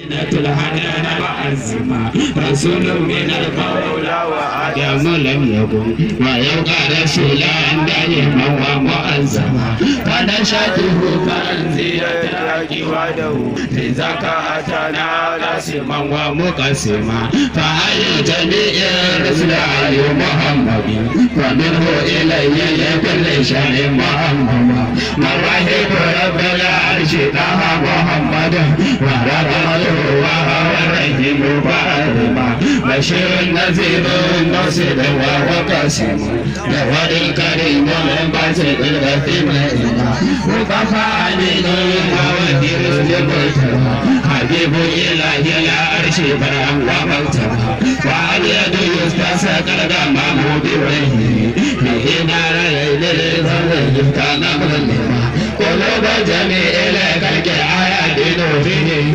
الحنان معزما رسول من المولى وآدم لم يكن ويبقى رسولا دائما ومعزما فنشاته فانزية الحق وحده لذاك أتانا ناسما ومقسما فأي جميع الرسل أي محمد ومنه إليه كل شيء محمد مواهب رب العرش طه محمد ورحمته وهو الرحيم فاطمة بشير نذير مرشد وهو قاسم جواد الكريم الباسط الغفيم وكفى أمين ووزير المجتمع حبيب إله العرش برهم ومكتمع واليد يستسقى الغمام بوجهه فيه نار ليل الظل كان مظلما قلوب جميع الخلق آيات نوره